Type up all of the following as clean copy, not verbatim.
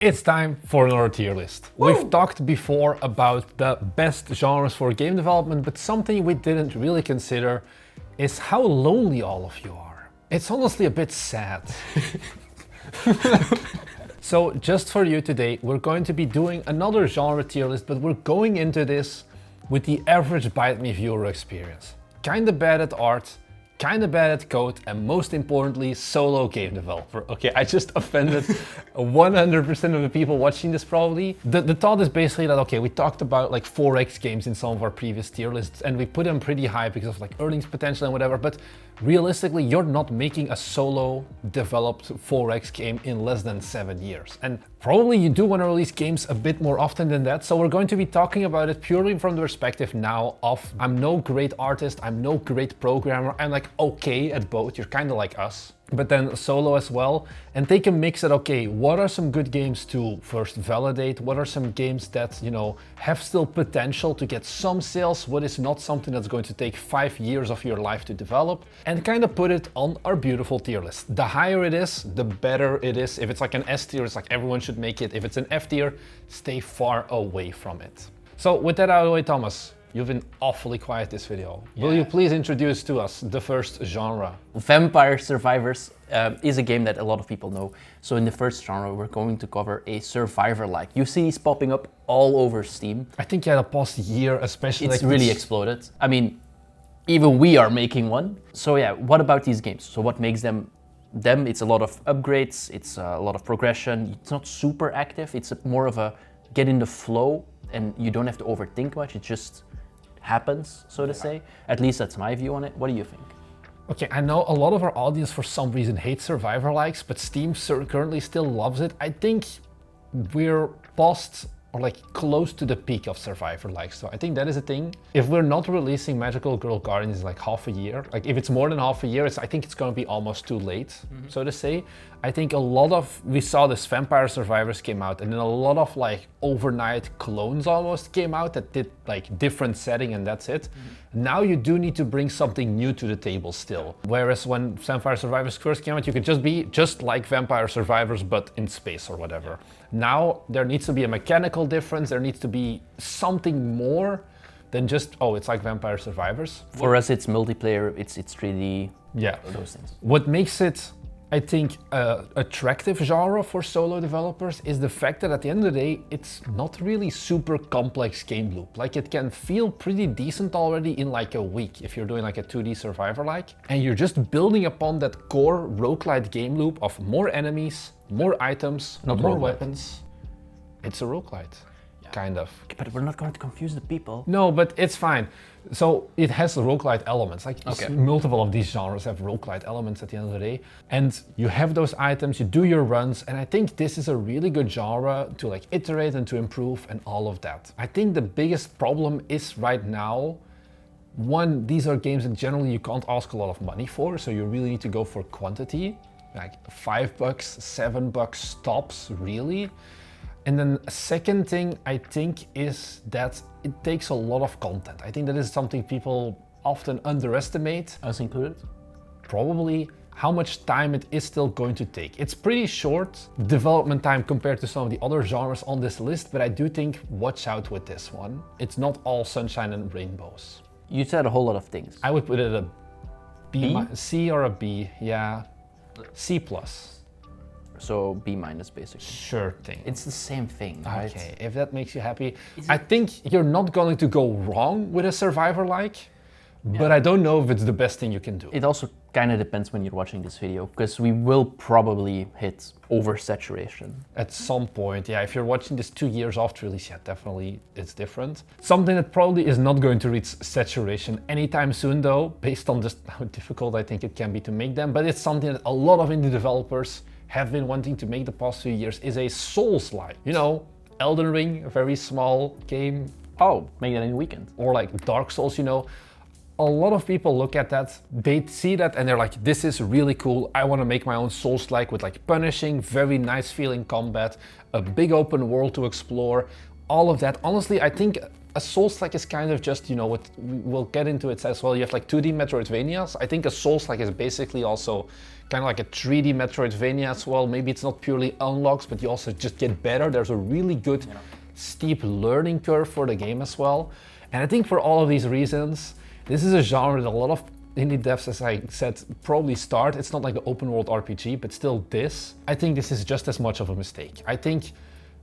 It's time for another tier list. Woo! We've talked before about the best genres for game development, but something we didn't really consider is how lonely all of you are. It's honestly a bit sad. So just for you today, we're going to be doing another genre tier list, but we're going into this with the average Bite Me viewer experience. Kinda bad at art, kinda bad at code, and most importantly, solo game developer. Okay, I just offended 100% of the people watching this probably. The thought is basically that, okay, we talked about like 4X games in some of our previous tier lists, and we put them pretty high because of like earnings potential and whatever, but realistically, you're not making a solo developed 4X game in less than 7 years. And probably you do want to release games a bit more often than that. So we're going to be talking about it purely from the perspective now of I'm no great artist, I'm no great programmer, I'm like okay at both, you're kind of like us. But then solo as well, and take a mix at, okay, what are some good games to first validate? What are some games that, you know, have still potential to get some sales? What is not something that's going to take 5 years of your life to develop? And kind of put it on our beautiful tier list. The higher it is, the better it is. If it's like an S tier, it's like everyone should make it. If it's an F tier, stay far away from it. So with that out of the way, Thomas, you've been awfully quiet this video. Yeah. Will you please introduce to us the first genre? Vampire Survivors is a game that a lot of people know. So in the first genre, we're going to cover a survivor-like. You see these popping up all over Steam. I think yeah, the past year especially. It's like really exploded. I mean, even we are making one. So yeah, what about these games? So what makes them? It's a lot of upgrades, it's a lot of progression. It's not super active, it's more of a get in the flow and you don't have to overthink much, it just happens, so to say. At least that's my view on it. What do you think? Okay, I know a lot of our audience for some reason hates survivor likes, but Steam currently still loves it. I think we're past or like close to the peak of survivor likes, so I think that is a thing. If we're not releasing Magical Girl Guardians in like half a year, like if it's more than half a year, I think it's gonna be almost too late, so to say. I think we saw this Vampire Survivors came out, and then a lot of like overnight clones almost came out that did like different setting and that's it. Now you do need to bring something new to the table still. Whereas when Vampire Survivors first came out, you could just be just like Vampire Survivors but in space or whatever. Now there needs to be a mechanical difference, there needs to be something more than just, oh, it's like Vampire Survivors. For us, it's multiplayer, it's 3D, yeah, those things. What makes it, I think, attractive genre for solo developers is the fact that at the end of the day, it's not really super complex game loop. Like it can feel pretty decent already in like a week if you're doing like a 2D survivor-like. And you're just building upon that core roguelite game loop of more enemies, more items, more weapons. It's a roguelite, kind of. But we're not going to confuse the people. No, but it's fine. So it has roguelite elements, like multiple of these genres have roguelite elements at the end of the day. And you have those items, you do your runs, and I think this is a really good genre to like iterate and to improve and all of that. I think the biggest problem is right now, one, these are games that generally you can't ask a lot of money for, so you really need to go for quantity, like $5, $7 tops, really. And then a second thing I think is that it takes a lot of content. I think that is something people often underestimate. Us included? Probably how much time it is still going to take. It's pretty short development time compared to some of the other genres on this list, but I do think watch out with this one. It's not all sunshine and rainbows. You said a whole lot of things. I would put it a B? C or a B, yeah. C+. So B- basically. Sure thing. It's the same thing, right? Okay, if that makes you happy. I think you're not going to go wrong with a survivor-like, but I don't know if it's the best thing you can do. It also kind of depends when you're watching this video, because we will probably hit oversaturation. At some point, yeah, if you're watching this 2 years after release, yeah, definitely it's different. Something that probably is not going to reach saturation anytime soon though, based on just how difficult I think it can be to make them, but it's something that a lot of indie developers have been wanting to make the past few years, is a Souls-like. You know, Elden Ring, a very small game. Oh, make that in a weekend. Or like Dark Souls, you know. A lot of people look at that, they see that and they're like, this is really cool. I want to make my own Souls-like with like punishing, very nice feeling combat, a big open world to explore, all of that. Honestly, I think a Souls-like is kind of just, you know, what we'll get into it as well. You have like 2D Metroidvanias. I think a Souls-like is basically also kind of like a 3D Metroidvania as well. Maybe it's not purely unlocks, but you also just get better. There's a really good steep learning curve for the game as well. And I think for all of these reasons, this is a genre that a lot of indie devs, as I said, probably start. It's not like the open world RPG, but still this. I think this is just as much of a mistake. I think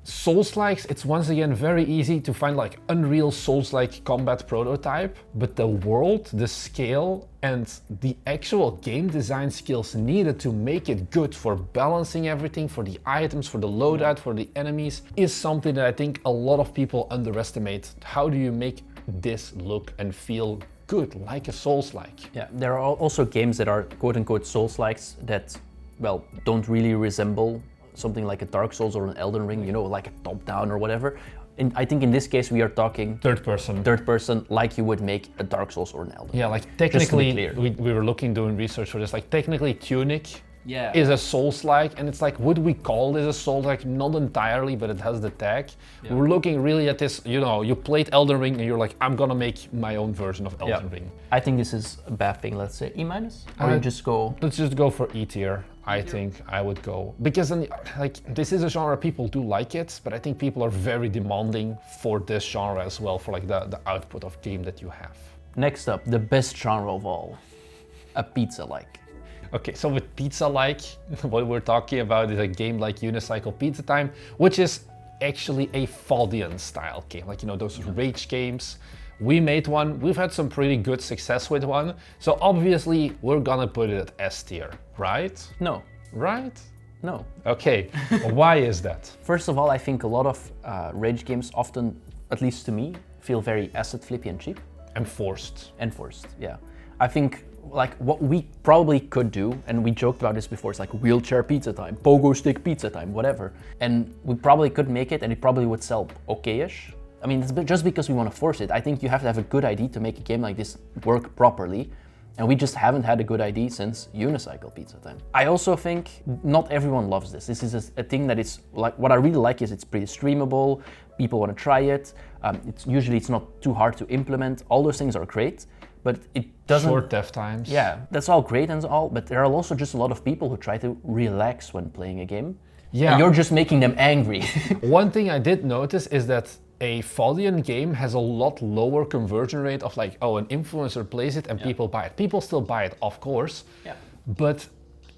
Souls-likes, it's once again very easy to find like unreal Souls-like combat prototype, but the world, the scale, and the actual game design skills needed to make it good for balancing everything, for the items, for the loadout, for the enemies, is something that I think a lot of people underestimate. How do you make this look and feel good, like a Souls-like? Yeah, there are also games that are quote-unquote Souls-likes that, well, don't really resemble something like a Dark Souls or an Elden Ring, you know, like a top-down or whatever. And I think in this case we are talking third person, like you would make a Dark Souls or an Elden Ring. Yeah, like technically, we were doing research for this, like technically Tunic is a Souls-like, and it's like, would we call this a Souls-like? Not entirely, but it has the tag. Yeah. We're looking really at this, you know, you played Elden Ring and you're like, I'm gonna make my own version of Elden Ring. I think this is a bad thing, let's say E-? Or you just go... Let's just go for E tier. I think I would go, because then, like, this is a genre people do like it, but I think people are very demanding for this genre as well, for like the output of game that you have. Next up, the best genre of all, a pizza-like. Okay, so with pizza-like, what we're talking about is a game like Unicycle Pizza Time, which is actually a Faldian style game, like, you know, those rage games. We made one, we've had some pretty good success with one, so obviously we're gonna put it at S tier, right? No. Right? No. Okay, why is that? First of all, I think a lot of rage games often, at least to me, feel very asset flippy and cheap. Enforced, yeah. I think like what we probably could do, and we joked about this before, it's like wheelchair pizza time, pogo stick pizza time, whatever. And we probably could make it and it probably would sell okay-ish. I mean, it's just because we want to force it. I think you have to have a good idea to make a game like this work properly. And we just haven't had a good idea since Unicycle Pizza Time. I also think not everyone loves this. This is a thing that is like, what I really like is it's pretty streamable. People want to try it. It's not too hard to implement. All those things are great, but it doesn't... Short dev times. Yeah, that's all great and all, but there are also just a lot of people who try to relax when playing a game. Yeah. And you're just making them angry. One thing I did notice is that a Faldian game has a lot lower conversion rate of like, oh, an influencer plays it and people buy it. People still buy it, of course, but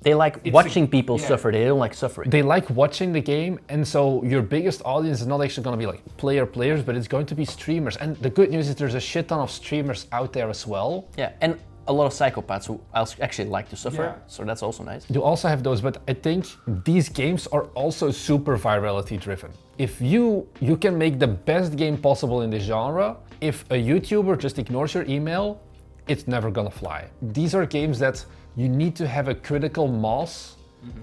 they like watching people suffer. They don't like suffering. They like watching the game, and so your biggest audience is not actually going to be like players, but it's going to be streamers. And the good news is there's a shit ton of streamers out there as well. Yeah, and a lot of psychopaths who actually like to suffer, so that's also nice. You also have those, but I think these games are also super virality driven. If you can make the best game possible in this genre, if a YouTuber just ignores your email, it's never gonna fly. These are games that you need to have a critical mass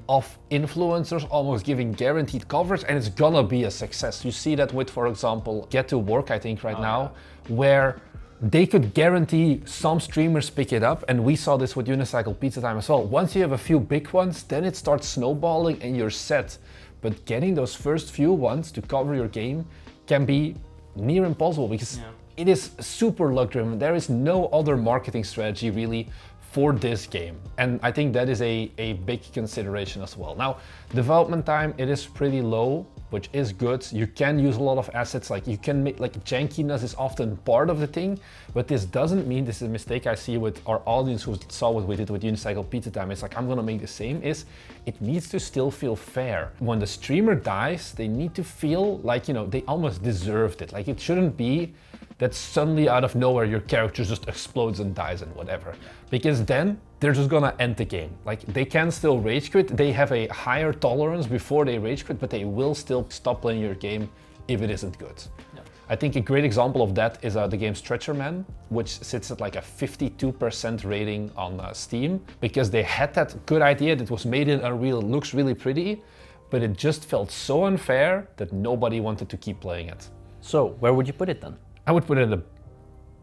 of influencers almost giving guaranteed coverage, and it's gonna be a success. You see that with, for example, Get to Work, I think right now, where they could guarantee some streamers pick it up, and we saw this with Unicycle Pizza Time as well. Once you have a few big ones, then it starts snowballing and you're set. But getting those first few ones to cover your game can be near impossible, because it is super luck driven. There is no other marketing strategy really for this game. And I think that is a big consideration as well. Now, development time, it is pretty low, which is good. You can use a lot of assets, like you can make, like jankiness is often part of the thing, but this doesn't mean, this is a mistake I see with our audience who saw what we did with Unicycle Pizza Time, it's like, I'm gonna make the same, is it needs to still feel fair. When the streamer dies, they need to feel like, you know, they almost deserved it. Like it shouldn't be that suddenly out of nowhere your character just explodes and dies and whatever. Because then they're just gonna end the game. Like they can still rage quit, they have a higher tolerance before they rage quit, but they will still stop playing your game if it isn't good. Yeah. I think a great example of that is the game Stretcher Man, which sits at like a 52% rating on Steam, because they had that good idea that was made in Unreal, looks really pretty, but it just felt so unfair that nobody wanted to keep playing it. So where would you put it then? I would put it in a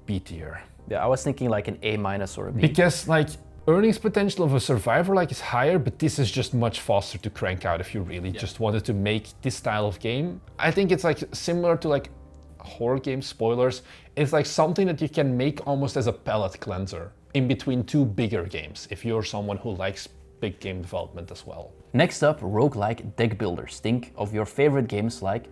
B tier. Yeah, I was thinking like an A- or a B. Because like earnings potential of a Survivor like is higher, but this is just much faster to crank out if you really just wanted to make this style of game. I think it's like similar to like horror game, spoilers. It's like something that you can make almost as a palate cleanser in between two bigger games. If you're someone who likes big game development as well. Next up, roguelike deck builders. Think of your favorite games like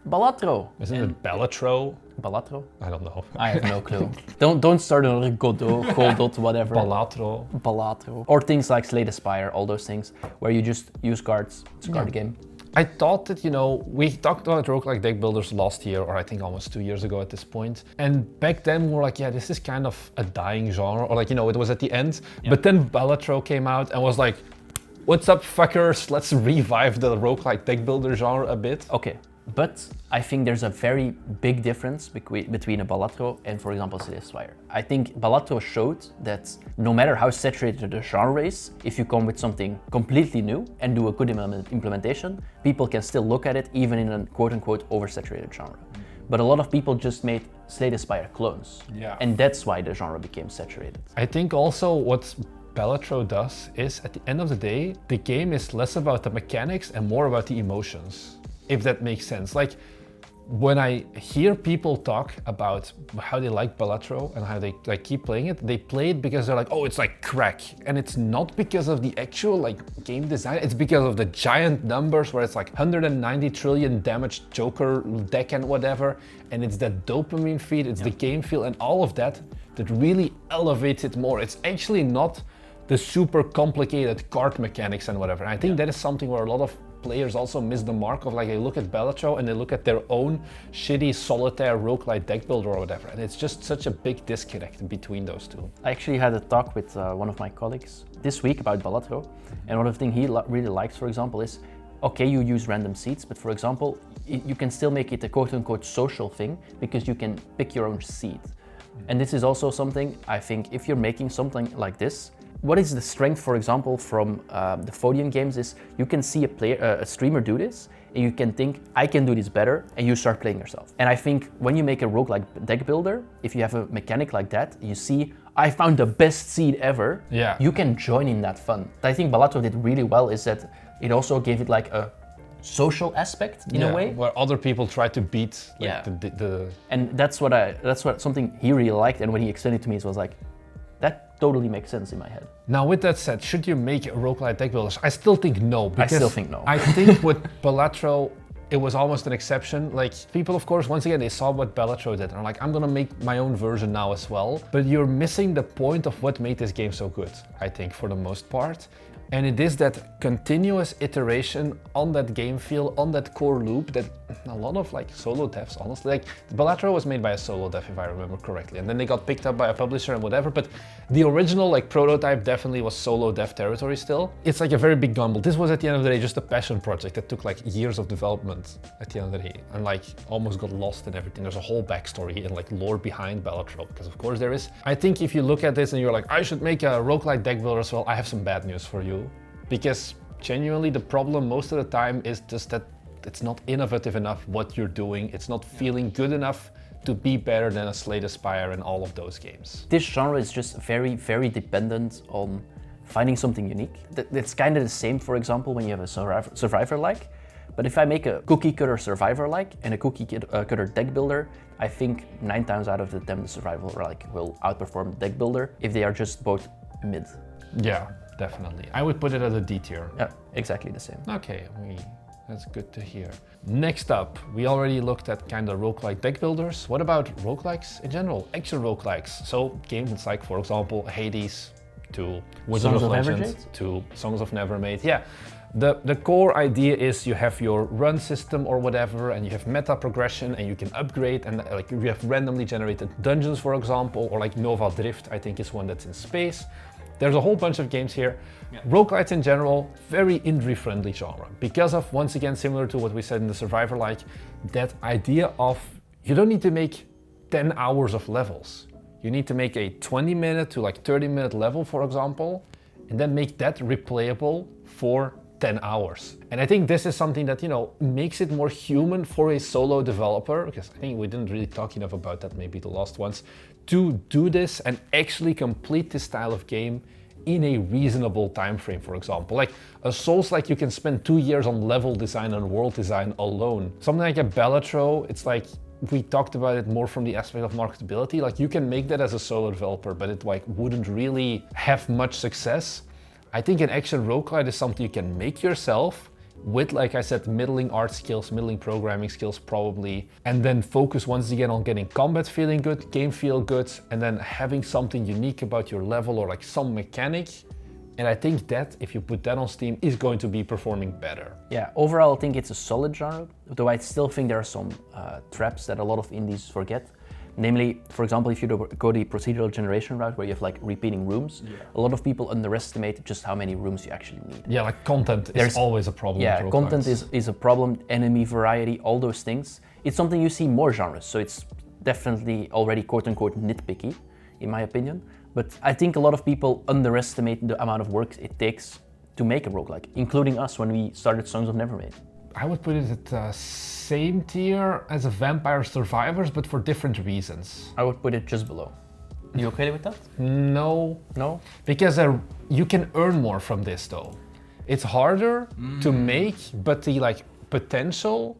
Balatro. Isn't it Balatro? Balatro? I don't know. I have no clue. Don't start another Godot, Godot, whatever. Balatro. Balatro. Or things like Slay the Spire, all those things, where you just use cards. It's a card game. I thought that, you know, we talked about roguelike deck builders last year, or I think almost 2 years ago at this point. And back then we were like, yeah, this is kind of a dying genre, or like, you know, it was at the end. Yeah. But then Balatro came out and was like, what's up, fuckers? Let's revive the roguelike deck builder genre a bit. Okay. But I think there's a very big difference between a Balatro and, for example, Slay the Spire. I think Balatro showed that no matter how saturated the genre is, if you come with something completely new and do a good implementation, people can still look at it even in a quote-unquote oversaturated genre. But a lot of people just made Slay the Spire clones. Yeah. And that's why the genre became saturated. I think also what Balatro does is, at the end of the day, the game is less about the mechanics and more about the emotions. If that makes sense. Like, when I hear people talk about how they like Balatro and how they like keep playing it, they play it because they're like, oh, it's like crack. And it's not because of the actual like game design, it's because of the giant numbers where it's like 190 trillion damage Joker deck and whatever. And it's that dopamine feed, it's the game feel and all of that that really elevates it more. It's actually not the super complicated card mechanics and whatever. And I think that is something where a lot of players also miss the mark of, like, they look at Balatro and they look at their own shitty solitaire roguelike deck builder or whatever, and it's just such a big disconnect between those two. I actually had a talk with one of my colleagues this week about Balatro, and one of the things he really likes, for example, is, okay, you use random seeds, but for example, you can still make it a quote-unquote social thing because you can pick your own seed. And this is also something, I think, if you're making something like this, what is the strength, for example, from the Phodian games is you can see a streamer do this and you can think, I can do this better, and you start playing yourself. And I think when you make a roguelike deck builder, if you have a mechanic like that, you see, I found the best seed ever, you can join in that fun. I think Balatro did really well is that it also gave it like a social aspect in a way, where other people try to beat like, the and that's what something he really liked, and when he explained it to me, it was like, that totally makes sense in my head. Now, with that said, should you make roguelike deck builders? I still think no. I still think no. I think with Balatro, it was almost an exception. Like, people, of course, once again, they saw what Balatro did and are like, I'm gonna make my own version now as well. But you're missing the point of what made this game so good, I think, for the most part. And it is that continuous iteration on that game feel, on that core loop that a lot of like solo devs, honestly, like Balatro was made by a solo dev if I remember correctly, and then they got picked up by a publisher and whatever, but the original like prototype definitely was solo dev territory still. It's like a very big gamble. This was at the end of the day just a passion project that took like years of development at the end of the day and like almost got lost in everything. There's a whole backstory and like lore behind Balatro, because of course there is. I think if you look at this and you're like, I should make a roguelike deck builder as well, I have some bad news for you. Because genuinely the problem most of the time is just that it's not innovative enough what you're doing. It's not feeling good enough to be better than a Slay the Spire and all of those games. This genre is just very, very dependent on finding something unique. It's kind of the same, for example, when you have a survivor-like. But if I make a cookie cutter survivor-like and a cookie cutter deck builder, I think 9 times out of the 10 the survivor-like will outperform the deck builder if they are just both mid. Yeah. Definitely. I would put it as a D tier. Yeah, exactly the same. Okay, that's good to hear. Next up, we already looked at kind of roguelike deck builders. What about roguelikes in general? Action roguelikes. So games like, for example, Hades to Wizard of Legend to Songs of Nevermade. Yeah. The core idea is you have your run system or whatever, and you have meta progression, and you can upgrade, and like you have randomly generated dungeons, for example, or like Nova Drift, I think is one that's in space. There's a whole bunch of games here. Yeah. Roguelites in general, very injury-friendly genre. Because of, once again, similar to what we said in the Survivor-like, that idea of you don't need to make 10 hours of levels. You need to make a 20-minute to like 30-minute level, for example, and then make that replayable for 10 hours. And I think this is something that, you know, makes it more human for a solo developer, because I think we didn't really talk enough about that, maybe the last ones, to do this and actually complete this style of game in a reasonable time frame, for example. Like a Souls-like, you can spend 2 years on level design and world design alone. Something like a Balatro, it's like, we talked about it more from the aspect of marketability. Like you can make that as a solo developer, but it like wouldn't really have much success. I think an action roguelite is something you can make yourself with, like I said, middling art skills, middling programming skills probably, and then focus once again on getting combat feeling good, game feel good, and then having something unique about your level or like some mechanic. And I think that if you put that on Steam is going to be performing better. Yeah, overall I think it's a solid genre, though I still think there are some traps that a lot of indies forget. Namely, for example, if you go the procedural generation route where you have like repeating rooms, a lot of people underestimate just how many rooms you actually need. Yeah, like content is always a problem. Yeah, content is a problem, enemy variety, all those things. It's something you see in more genres, so it's definitely already quote-unquote nitpicky, in my opinion. But I think a lot of people underestimate the amount of work it takes to make a roguelike, including us when we started Songs of Nevermade. I would put it at the same tier as a Vampire Survivors, but for different reasons. I would put it just below. You okay with that? No. No? Because you can earn more from this though. It's harder to make, but the like potential,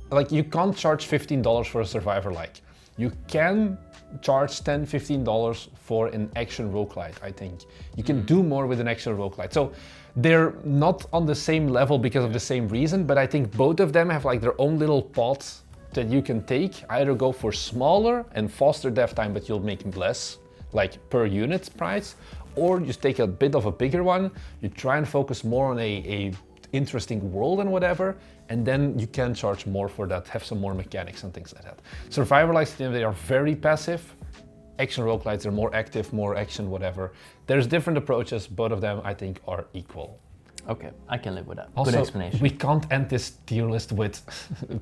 like you can't charge $15 for a Survivor like. You can charge $10, $15 for an action roguelite, I think. You can do more with an action roguelite. So they're not on the same level because of the same reason, but I think both of them have like their own little pots that you can take. Either go for smaller and faster dev time, but you'll make less, like per unit price, or just take a bit of a bigger one. You try and focus more on a interesting world and whatever, and then you can charge more for that, have some more mechanics and things like that. Survivor likes, they are very passive. Action roguelites are more active, more action, whatever. There's different approaches, both of them I think are equal. Okay, I can live with that. Also, good explanation. We can't end this tier list with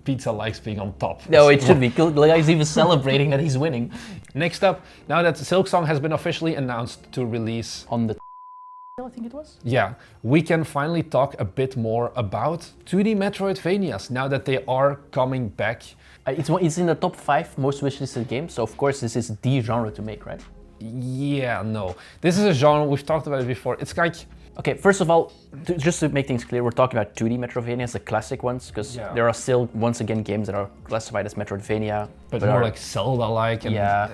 Pizza Likes being on top. No, it should be. Leigh even celebrating that he's winning. Next up, now that Silksong has been officially announced to release on the I think it was? Yeah, we can finally talk a bit more about 2D Metroidvanias now that they are coming back. It's in the top 5 most wishlisted games, so of course this is the genre to make, right? Yeah, no. This is a genre, we've talked about it before. It's like... Okay, first of all, just to make things clear, we're talking about 2D Metroidvanias, the classic ones, because there are still, once again, games that are classified as Metroidvania. But more like Zelda-like. Yeah.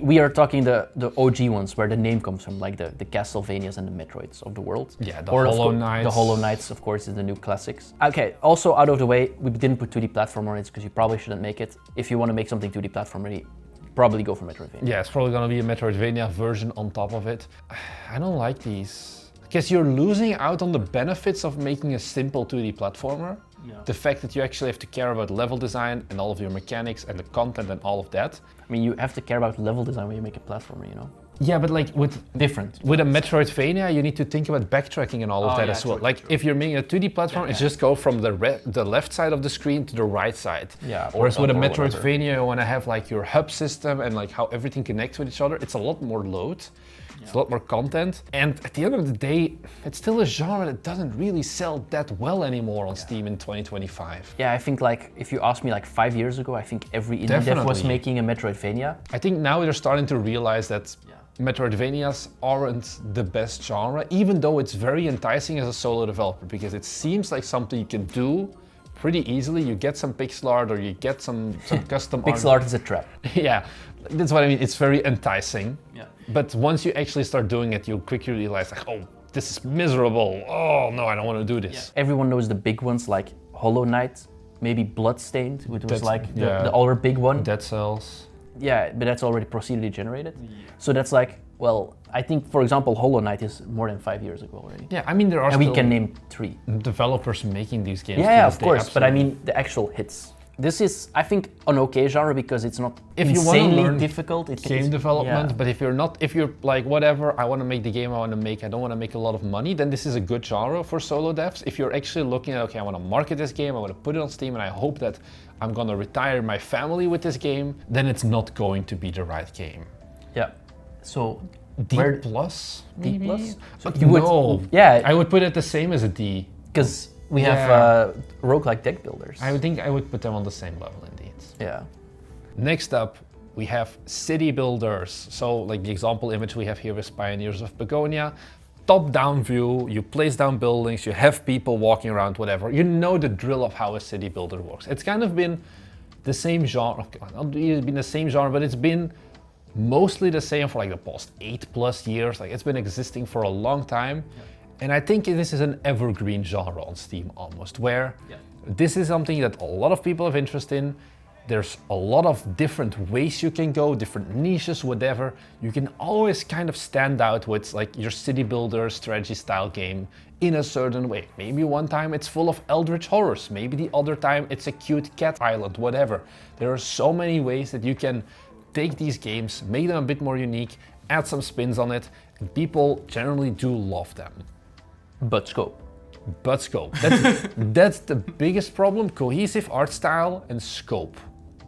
We are talking the OG ones, where the name comes from, like the Castlevanias and the Metroids of the world. Yeah, the Hollow Knights. The Hollow Knights, of course, is the new classics. Okay, also out of the way, we didn't put 2D platformer in it because you probably shouldn't make it. If you want to make something 2D platformer, probably go for Metroidvania. Yeah, it's probably going to be a Metroidvania version on top of it. I don't like these. Because you're losing out on the benefits of making a simple 2D platformer. Yeah. The fact that you actually have to care about level design and all of your mechanics and the content and all of that. I mean, you have to care about level design when you make a platformer, you know? Yeah, but like with a Metroidvania, you need to think about backtracking and all of that as well. True. If you're making a 2D platform, it's just go from the left side of the screen to the right side. Yeah. Whereas with a Metroidvania, you want to have like your hub system and like how everything connects with each other. It's a lot more load. It's a lot more content, and at the end of the day, it's still a genre that doesn't really sell that well anymore on Steam in 2025. Yeah, I think like, if you asked me like 5 years ago, I think every indie dev was making a Metroidvania. I think now they're starting to realize that Metroidvanias aren't the best genre, even though it's very enticing as a solo developer, because it seems like something you can do pretty easily. You get some pixel art or you get some custom art. Pixel art is a trap. Yeah, that's what I mean. It's very enticing. Yeah. But once you actually start doing it, you quickly realize like, oh, this is miserable. Oh no, I don't want to do this. Yeah. Everyone knows the big ones like Hollow Knight, maybe Bloodstained, which was like the other big one. Dead Cells. Yeah, but that's already procedurally generated. Yeah. So that's like, well, I think, for example, Hollow Knight is more than 5 years ago already. Yeah, I mean, there are and we can name 3 developers making these games. Yeah, of course, but I mean the actual hits. This is, I think, an okay genre because it's not insanely difficult. It's game development, but if you're like, whatever, I want to make the game I want to make, I don't want to make a lot of money, then this is a good genre for solo devs. If you're actually looking at, okay, I want to market this game, I want to put it on Steam, and I hope that I'm going to retire my family with this game, then it's not going to be the right game. Yeah, so... D plus, maybe? D plus? So you would, yeah. I would put it the same as a D. Because we have roguelike deck builders. I would think I would put them on the same level indeed. Yeah. Next up, we have city builders. So like the example image we have here is Pioneers of Begonia. Top-down view, you place down buildings, you have people walking around, whatever. You know the drill of how a city builder works. It's kind of been the same genre, not really been the same genre, but it's been mostly the same for like the past 8+ years. Like it's been existing for a long time. And I think this is an evergreen genre on Steam almost, where this is something that a lot of people have interest in. There's a lot of different ways you can go, different niches, whatever. You can always kind of stand out with like your city builder strategy style game in a certain way. Maybe one time it's full of eldritch horrors. Maybe the other time it's a cute cat island, whatever. There are so many ways that you can take these games, make them a bit more unique, add some spins on it, and people generally do love them. But scope. But scope. That's the biggest problem. Cohesive art style and scope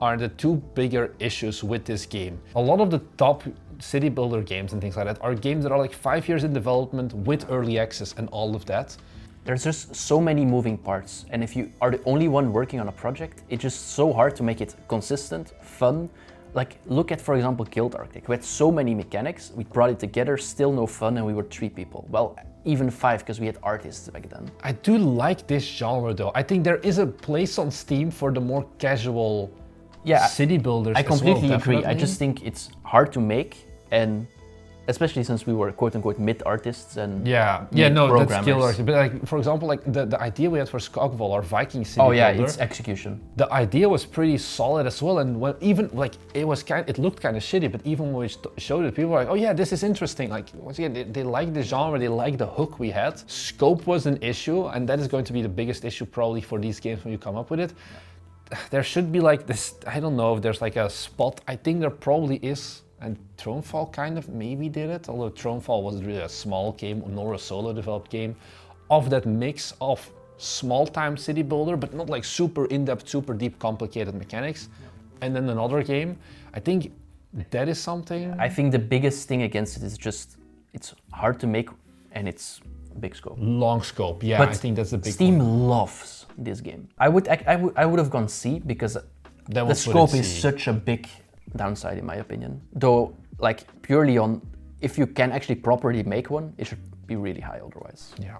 are the two bigger issues with this game. A lot of the top city builder games and things like that are games that are like 5 years in development with early access and all of that. There's just so many moving parts, and if you are the only one working on a project, it's just so hard to make it consistent, fun. Like, look at, for example, Guild Arctic. We had so many mechanics, we brought it together, still no fun, and we were 3 people. Well, even 5, because we had artists back then. I do like this genre though. I think there is a place on Steam for the more casual city builders. I completely as well, agree. I just think it's hard to make, and especially since we were quote-unquote mid artists and that's skill artists. But like, for example, like the idea we had for Skogvold, our Viking city builder, it's execution. The idea was pretty solid as well, and when, even like it looked kind of shitty, but even when we showed it, people were like, oh yeah, this is interesting. Like, once again, they like the genre, they like the hook we had. Scope was an issue, and that is going to be the biggest issue probably for these games when you come up with it. There should be like this, I don't know if there's like a spot. I think there probably is. And Thronefall kind of maybe did it, although Thronefall wasn't really a small game nor a solo developed game, of that mix of small-time city builder, but not like super in-depth, super deep, complicated mechanics. And then another game. I think that is something. I think the biggest thing against it is just, it's hard to make and it's big scope. Long scope, yeah, but I think that's the big Steam one. loves this game. I would have gone C because the scope is such a big downside in my opinion. Though, like, purely on if you can actually properly make one, it should be really high otherwise. Yeah.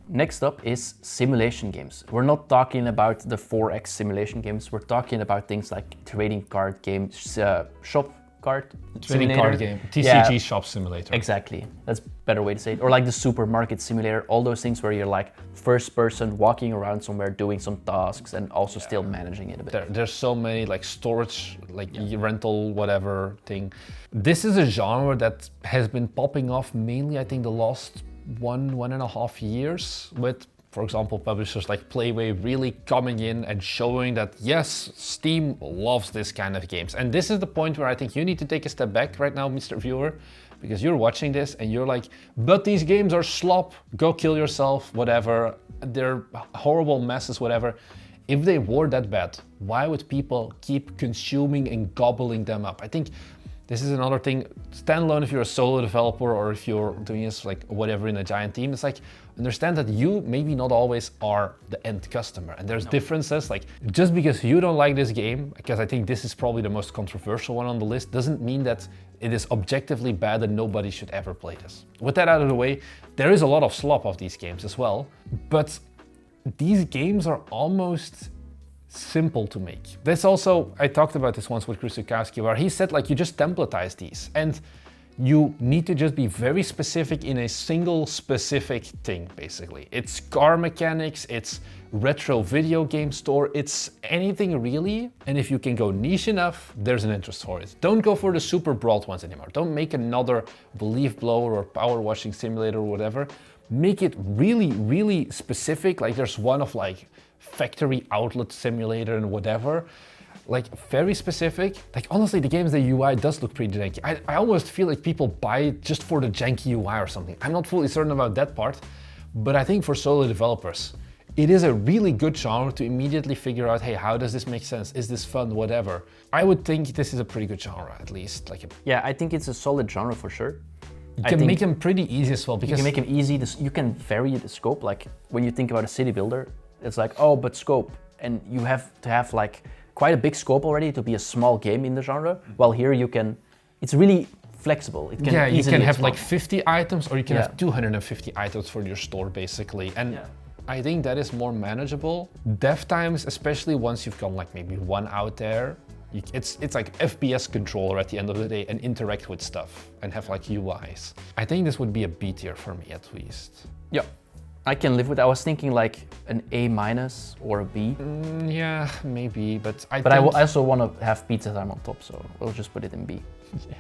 Next up is simulation games. We're not talking about the 4X simulation games. We're talking about things like trading card games, shop card trading simulator. Card game, TCG shop simulator. Exactly, that's a better way to say it. Or like the supermarket simulator, all those things where you're like first person walking around somewhere doing some tasks and also still managing it a bit. There's so many like storage, like rental, whatever thing. This is a genre that has been popping off mainly, I think, the last 1.5 years with, for example, publishers like Playway really coming in and showing that yes, Steam loves this kind of games. And this is the point where I think you need to take a step back right now, Mr. Viewer, because you're watching this and you're like, but these games are slop, go kill yourself, whatever, they're horrible messes, whatever. If they were that bad, why would people keep consuming and gobbling them up? I think this is another thing, standalone if you're a solo developer or if you're doing this like whatever in a giant team, it's like, understand that you maybe not always are the end customer. And there's differences, like just because you don't like this game, because I think this is probably the most controversial one on the list, doesn't mean that it is objectively bad and nobody should ever play this. With that out of the way, there is a lot of slop of these games as well, but these games are almost simple to make. This also, I talked about this once with Crisostomo, where he said like you just templatize these and you need to just be very specific in a single specific thing, basically. It's car mechanics, it's retro video game store, it's anything really. And if you can go niche enough, there's an interest for it. Don't go for the super broad ones anymore. Don't make another Belief Blower or Power Washing Simulator or whatever. Make it really, really specific. Like there's one of like factory outlet simulator and whatever, like very specific. Like honestly, the game's the UI does look pretty janky. I almost feel like people buy it just for the janky UI or something. I'm not fully certain about that part, but I think for solo developers, it is a really good genre to immediately figure out, hey, how does this make sense? Is this fun? Whatever. I would think this is a pretty good genre, at least. Like yeah, I think it's a solid genre for sure. You can make them pretty easy as well, because you can make them easy. You can vary the scope. Like when you think about a city builder, it's like, oh, but scope. And you have to have like quite a big scope already to be a small game in the genre. While here you can, it's really flexible. It can you can have like 50 items or you can have 250 items for your store basically. And I think that is more manageable. Dev times, especially once you've gone like maybe one out there, It's like FPS controller at the end of the day and interact with stuff and have like UIs. I think this would be a B tier for me at least. Yeah, I can live with it. I was thinking like an A- or a B. Yeah, maybe, but I also want to have Pizza Time on top, so we'll just put it in B. Yeah.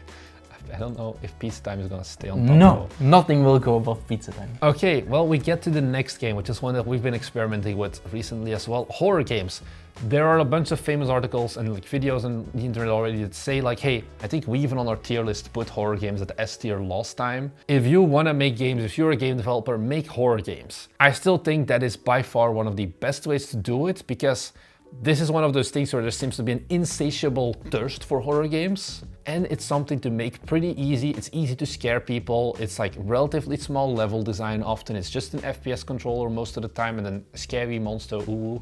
I don't know if Pizza Time is gonna stay on top. No, nothing will go above Pizza Time. Okay, well, we get to the next game, which is one that we've been experimenting with recently as well, horror games. There are a bunch of famous articles and like videos on the internet already that say like, hey, I think we even on our tier list put horror games at S tier last time. If you want to make games, if you're a game developer, make horror games. I still think that is by far one of the best ways to do it, because this is one of those things where there seems to be an insatiable thirst for horror games, and it's something to make pretty easy. It's easy to scare people. It's like relatively small level design. Often it's just an FPS controller most of the time and then a scary monster. Ooh.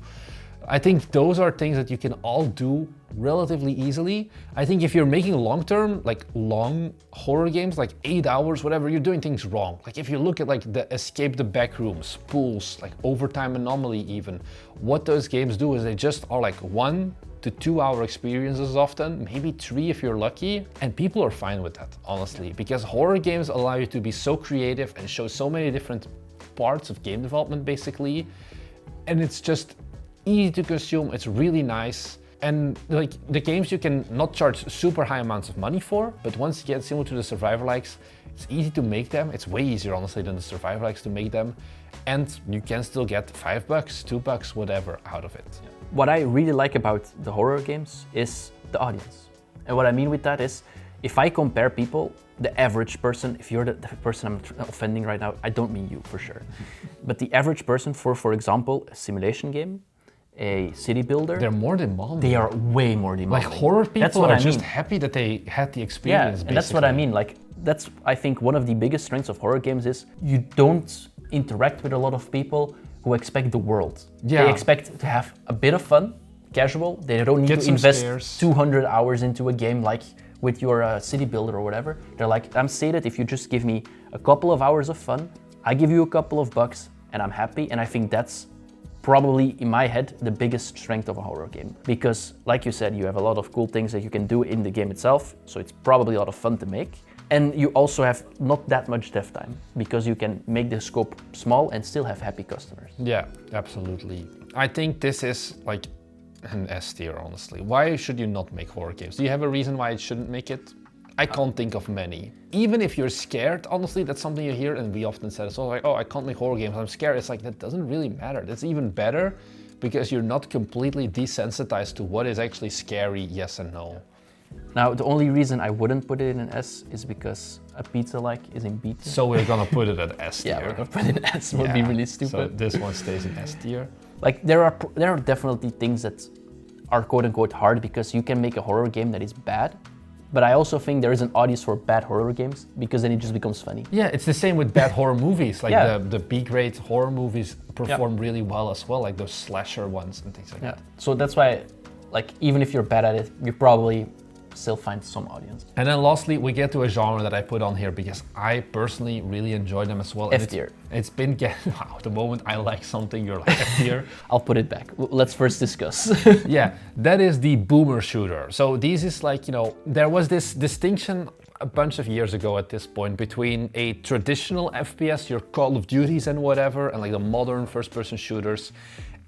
I think those are things that you can all do relatively easily. I think if you're making long-term, like long horror games, like 8 hours, whatever, you're doing things wrong. Like if you look at like the Escape the Backrooms, Pools, like Overtime Anomaly even, what those games do is they just are like 1 to 2 hour experiences often, maybe 3 if you're lucky, and people are fine with that, honestly, because horror games allow you to be so creative and show so many different parts of game development basically, and it's just easy to consume, it's really nice. And like the games you can not charge super high amounts of money for, but once you get similar to the survivor likes, it's easy to make them. It's way easier honestly than the survivor likes to make them. And you can still get $5, $2, whatever out of it. What I really like about the horror games is the audience. And what I mean with that is, if I compare people, the average person, if you're the person I'm offending right now, I don't mean you for sure. But the average person for example, a simulation game, a city builder. They're more demanding. They are way more demanding. Like horror people are just happy that they had the experience. Yeah, and that's what I mean. Like that's, I think, one of the biggest strengths of horror games is you don't interact with a lot of people who expect the world. Yeah. They expect to have a bit of fun, casual. They don't need to invest 200 hours into a game like with your city builder or whatever. They're like, I'm sated if you just give me a couple of hours of fun, I give you a couple of bucks and I'm happy. And I think that's probably, in my head, the biggest strength of a horror game. Because, like you said, you have a lot of cool things that you can do in the game itself, so it's probably a lot of fun to make. And you also have not that much dev time, because you can make the scope small and still have happy customers. Yeah, absolutely. I think this is like an S tier, honestly. Why should you not make horror games? Do you have a reason why it shouldn't make it? I can't think of many. Even if you're scared, honestly, that's something you hear, and we often said it's all like, oh, I can't make horror games, I'm scared. It's like, that doesn't really matter. That's even better, because you're not completely desensitized to what is actually scary, yes and no. Now, the only reason I wouldn't put it in an S is because a pizza-like is in B tier. So we're gonna put it at S tier. Yeah, we're gonna put it in S, would be really stupid. So this one stays in S tier. Like, there are definitely things that are quote-unquote hard, because you can make a horror game that is bad, but I also think there is an audience for bad horror games, because then it just becomes funny. Yeah, it's the same with bad horror movies. Like the B-grade horror movies perform really well as well, like those slasher ones and things like that. So that's why, like, even if you're bad at it, you probably still find some audience. And then lastly, we get to a genre that I put on here because I personally really enjoy them as well. F tier. It's been getting, wow, the moment I like something, you're like F tier. I'll put it back. Let's first discuss. Yeah, that is the boomer shooter. So this is like, you know, there was this distinction a bunch of years ago at this point between a traditional FPS, your Call of Duties and whatever, and like the modern first-person shooters.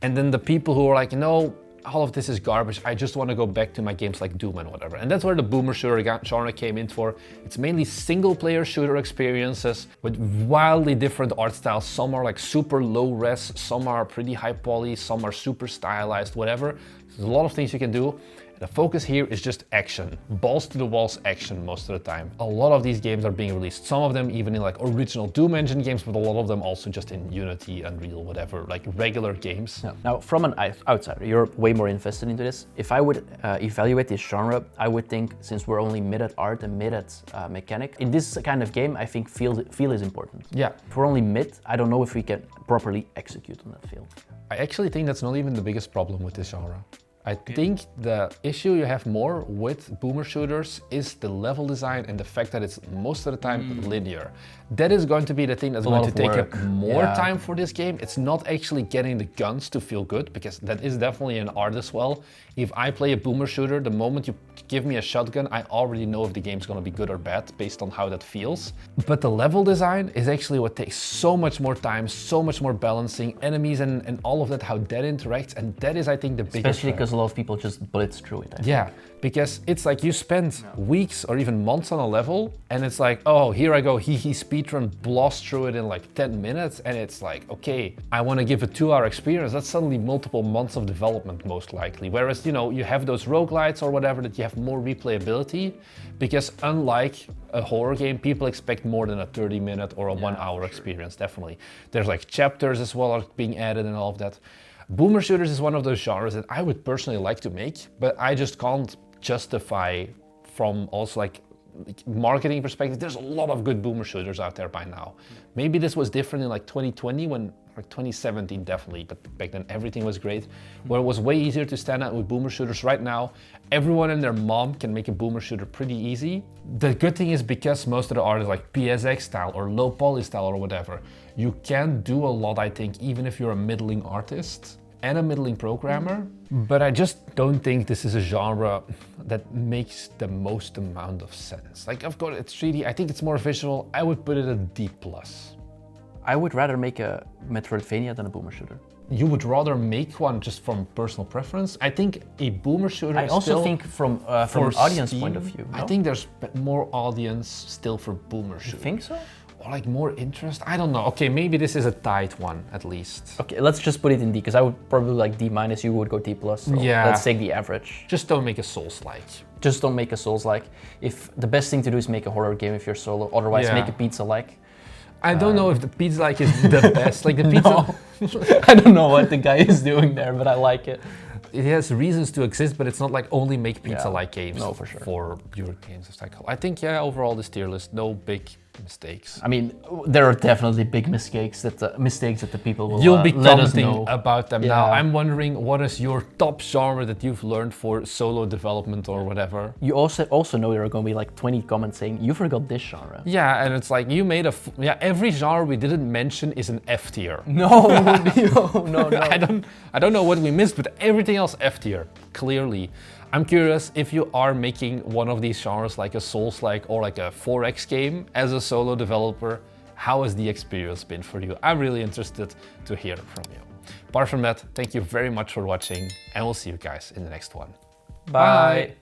And then the people who are like, no, all of this is garbage, I just want to go back to my games like Doom and whatever. And that's where the boomer shooter genre came in for. It's mainly single-player shooter experiences with wildly different art styles. Some are like super low res, some are pretty high poly, some are super stylized, whatever. There's a lot of things you can do. The focus here is just action, balls to the walls action most of the time. A lot of these games are being released, some of them even in like original Doom engine games, but a lot of them also just in Unity, Unreal, whatever, like regular games. Yeah. Now, from an outsider, you're way more invested into this. If I would evaluate this genre, I would think, since we're only mid at art and mid at mechanic, in this kind of game, I think feel is important. Yeah. If we're only mid, I don't know if we can properly execute on that feel. I actually think that's not even the biggest problem with this genre. I think the issue you have more with boomer shooters is the level design and the fact that it's most of the time linear. That is going to be the thing that's going to take up more time for this game. It's not actually getting the guns to feel good, because that is definitely an art as well. If I play a boomer shooter, the moment you give me a shotgun, I already know if the game's going to be good or bad based on how that feels. But the level design is actually what takes so much more time, so much more balancing, enemies and all of that, how that interacts. And that is, I think, the biggest Especially because a lot of people just blitz through it. Yeah, because it's like you spend weeks or even months on a level, and it's like, oh, here I go, speedrun, blast through it in like 10 minutes, and it's like, okay, I want to give a 2-hour experience. That's suddenly multiple months of development, most likely. Whereas, you know, you have those roguelites or whatever that you have more replayability, because unlike a horror game, people expect more than a 30-minute or a 1-hour experience, definitely. There's like chapters as well are being added and all of that. Boomer shooters is one of those genres that I would personally like to make, but I just can't justify from also like marketing perspective. There's a lot of good boomer shooters out there by now. Maybe this was different in like 2020 when, or 2017 definitely, but back then everything was great, where it was way easier to stand out with boomer shooters. Right now, everyone and their mom can make a boomer shooter pretty easy. The good thing is, because most of the art is like PSX style or low poly style or whatever, you can do a lot, I think, even if you're a middling artist and a middling programmer. But I just don't think this is a genre that makes the most amount of sense. Like, of course, it's 3D. I think it's more visual. I would put it a D+. I would rather make a Metroidvania than a boomer shooter. You would rather make one just from personal preference? I think a boomer shooter I also think from an audience point of view. No? I think there's more audience still for boomer shooters. You think so? Or like more interest? I don't know. Okay, maybe this is a tight one at least. Okay, let's just put it in D, because I would probably like D-, you would go D+. So yeah. Let's take the average. Just don't make a Souls-like. Just don't make a Souls-like. If the best thing to do is make a horror game if you're solo, otherwise make a pizza-like. I don't know if the pizza-like is the best. Like the pizza... No. I don't know what the guy is doing there, but I like it. It has reasons to exist, but it's not like only make pizza-like games. No, for sure. For your games of cycle. I think, yeah, overall this tier list, no big mistakes. I mean, there are definitely big mistakes that the people will You'll be let us commenting know about them now. I'm wondering, what is your top genre that you've learned for solo development or whatever? You also know there are going to be like 20 comments saying, you forgot this genre. Yeah, and it's like, you made a... every genre we didn't mention is an F tier. No, no. I don't know what we missed, but everything else F tier, clearly. I'm curious if you are making one of these genres like a Souls-like or like a 4X game as a solo developer, how has the experience been for you? I'm really interested to hear from you. Apart from that, thank you very much for watching, and we'll see you guys in the next one. Bye.